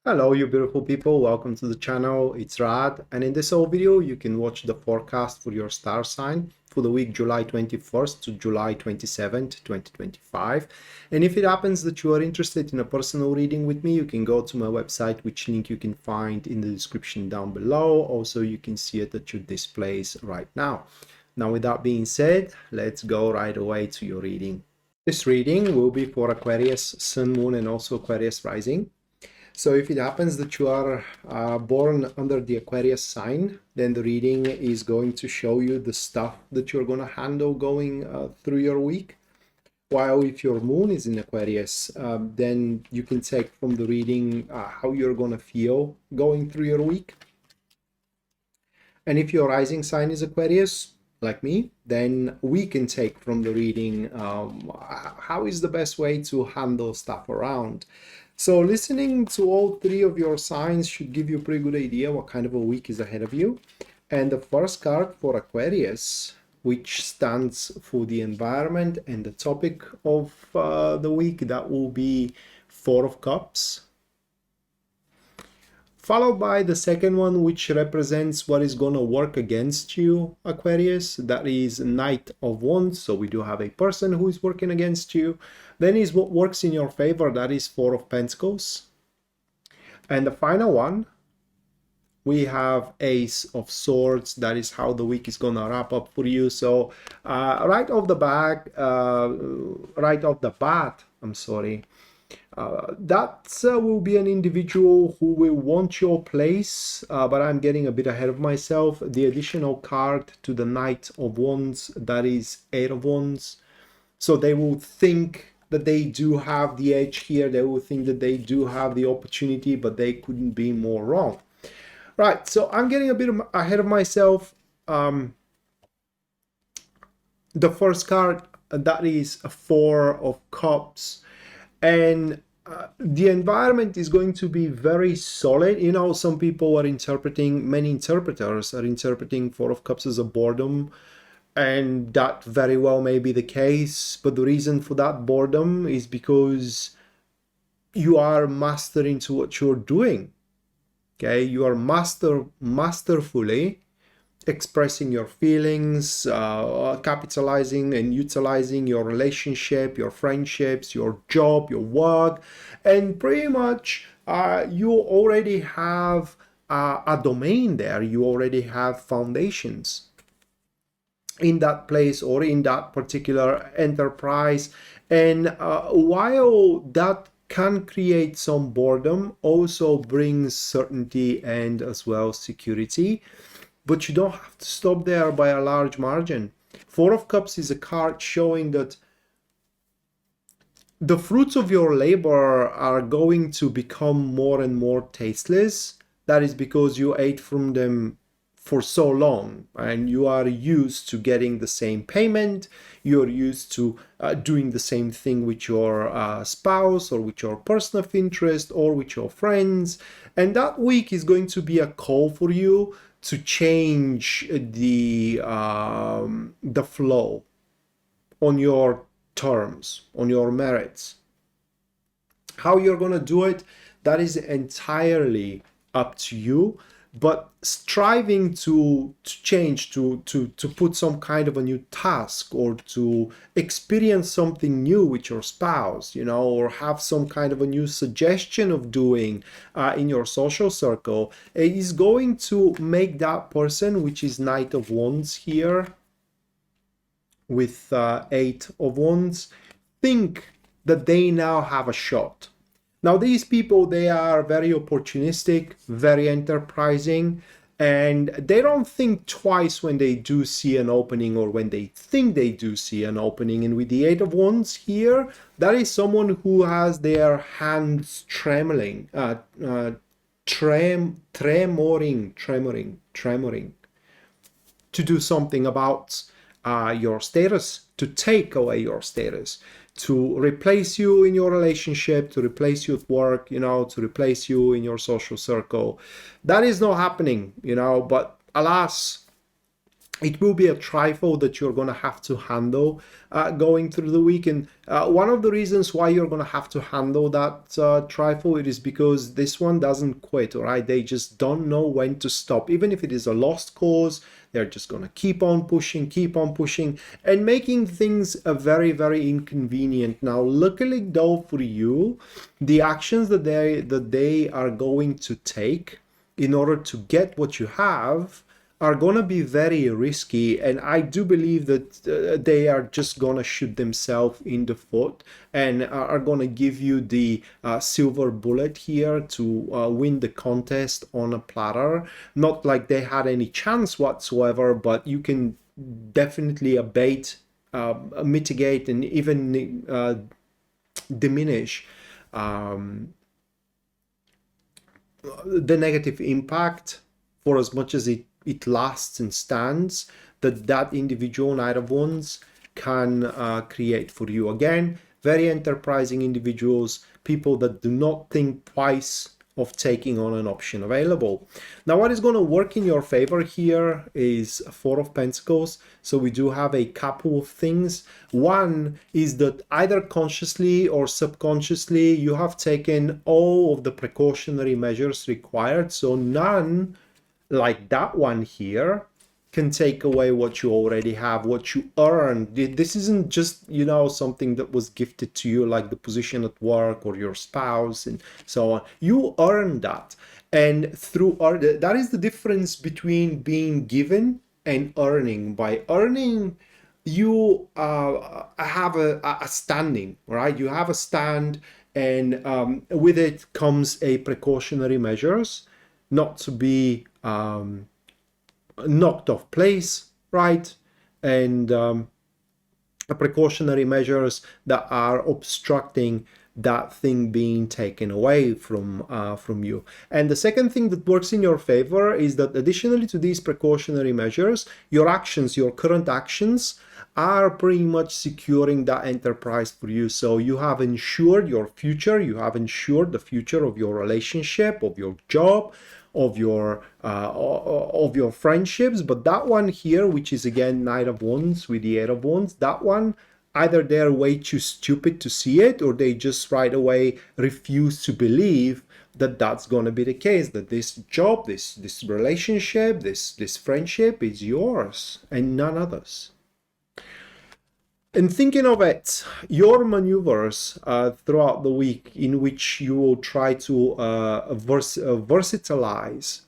Hello, you beautiful people. Welcome to the channel. It's Rad, and in this whole video, you can watch the forecast for your star sign for the week July 21st to July 27th, 2025. And if it happens that you are interested in a personal reading with me, you can go to my website, which link you can find in the description down below. Also, you can see it at your displays right now. Now, with that being said, let's go right away to your reading. This reading will be for Aquarius, Sun, Moon, and also Aquarius rising. So if it happens that you are born under the Aquarius sign, then the reading is going to show you the stuff that you're going to handle going through your week. While if your moon is in Aquarius, then you can take from the reading how you're going to feel going through your week. And if your rising sign is Aquarius, like me, then we can take from the reading how is the best way to handle stuff around. So listening to all three of your signs should give you a pretty good idea what kind of a week is ahead of you. And the first card for Aquarius, which stands for the environment and the topic of the week, that will be Four of Cups. Followed by the second one, which represents what is going to work against you, Aquarius. That is Knight of Wands. So we do have a person who is working against you. Then is what works in your favor. That is Four of Pentacles. And the final one, we have Ace of Swords. That is how the week is going to wrap up for you. So right off the bat, I'm sorry. That will be an individual who will want your place, but I'm getting a bit ahead of myself. The additional card to the Knight of Wands, that is Eight of Wands. So they will think that they do have the edge here. They will think that they do have the opportunity, but they couldn't be more wrong. Right, so I'm getting a bit ahead of myself. The first card, that is a Four of Cups. And the environment is going to be very solid. You know, some people are interpreting, many interpreters are interpreting Four of Cups as a boredom, and that very well may be the case. But the reason for that boredom is because you are mastering to what you're doing. Okay, you are masterfully expressing your feelings, capitalizing and utilizing your relationship, your friendships, your job, your work, and pretty much you already have a domain there. You already have foundations in that place or in that particular enterprise. And while that can create some boredom, also brings certainty and as well security. But you don't have to stop there by a large margin. Four of Cups is a card showing that the fruits of your labor are going to become more and more tasteless. That is because you ate from them for so long and you are used to getting the same payment. You're used to doing the same thing with your spouse or with your person of interest or with your friends. And that week is going to be a call for you to change the flow on your terms, on your merits. How you're going to do it, that is entirely up to you. But striving to change, to put some kind of a new task or to experience something new with your spouse, you know, or have some kind of a new suggestion of doing in your social circle is going to make that person, which is Knight of Wands here with Eight of Wands, think that they now have a shot. Now, these people, they are very opportunistic, very enterprising, and they don't think twice when they do see an opening or when they think they do see an opening. And with the Eight of Wands here, that is someone who has their hands tremoring to do something about your status, to take away your status, to replace you in your relationship, to replace you at work, you know, to replace you in your social circle. That is not happening, you know, but alas, it will be a trifle that you're going to have to handle going through the week. And one of the reasons why you're going to have to handle that trifle, it is because this one doesn't quit, all right? They just don't know when to stop. Even if it is a lost cause, they're just going to keep on pushing, and making things very, very inconvenient. Now, luckily though for you, the actions that they are going to take in order to get what you have are going to be very risky, and I do believe that they are just going to shoot themselves in the foot and are going to give you the silver bullet here to win the contest on a platter. Not like they had any chance whatsoever, but you can definitely abate, mitigate, and even diminish the negative impact for as much as it lasts and stands that individual Knight of Wands can create for you. Again, very enterprising individuals, people that do not think twice of taking on an option available. Now, what is going to work in your favor here is Four of Pentacles. So we do have a couple of things. One is that either consciously or subconsciously, you have taken all of the precautionary measures required. So none, like that one here, can take away what you already have, what you earned. This isn't just, you know, something that was gifted to you, like the position at work or your spouse and so on. You earned that. And through that is the difference between being given and earning. By earning, you have a standing, right? You have a stand, and with it comes a precautionary measures not to be knocked off place, right? And precautionary measures that are obstructing that thing being taken away from you. And the second thing that works in your favor is that additionally to these precautionary measures, your actions, your current actions, are pretty much securing that enterprise for you. So you have ensured your future, you have ensured the future of your relationship, of your job, of your friendships. But that one here, which is again Knight of Wands with the Eight of Wands, that one, either they're way too stupid to see it, or they just right away refuse to believe that that's going to be the case, that this job, this relationship, this friendship is yours and none others. And thinking of it, your maneuvers throughout the week in which you will try to versatilize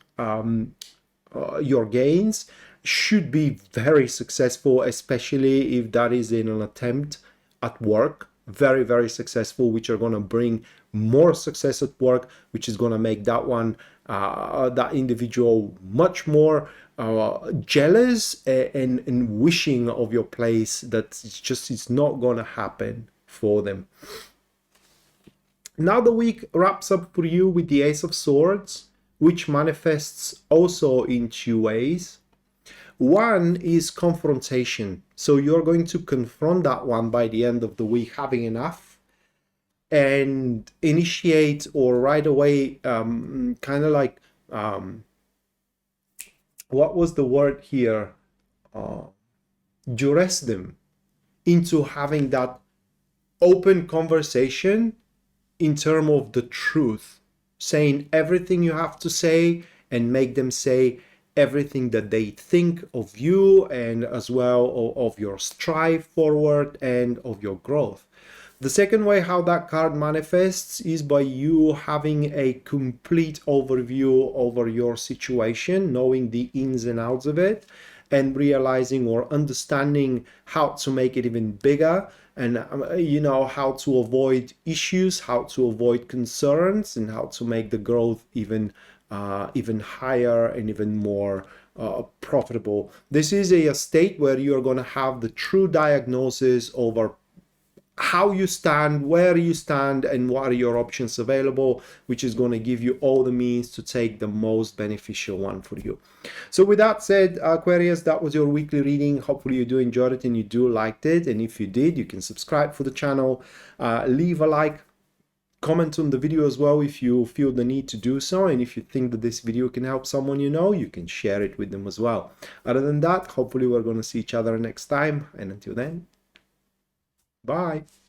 your gains should be very successful, especially if that is in an attempt at work. Very, very successful, which are going to bring more success at work, which is going to make that one, that individual much more jealous and wishing of your place, that it's not going to happen for them. Now the week wraps up for you with the Ace of Swords, which manifests also in two ways. One is confrontation. So you're going to confront that one by the end of the week, having enough, and initiate, or right away, kind of like, what was the word here? Duress them into having that open conversation in terms of the truth, saying everything you have to say, and make them say everything that they think of you, and as well of your strive forward and of your growth. The second way how that card manifests is by you having a complete overview over your situation, knowing the ins and outs of it, and realizing or understanding how to make it even bigger, and you know, how to avoid issues, how to avoid concerns, and how to make the growth even higher and even more profitable. This is a state where you are going to have the true diagnosis over how you stand, where you stand, and what are your options available, which is going to give you all the means to take the most beneficial one for you. So with that said, Aquarius, that was your weekly reading. Hopefully you do enjoy it and you do liked it. And if you did, you can subscribe for the channel, leave a like, Comment on the video as well if you feel the need to do so, and if you think that this video can help someone you know, you can share it with them as well. Other than that, hopefully we're going to see each other next time, and until then, bye.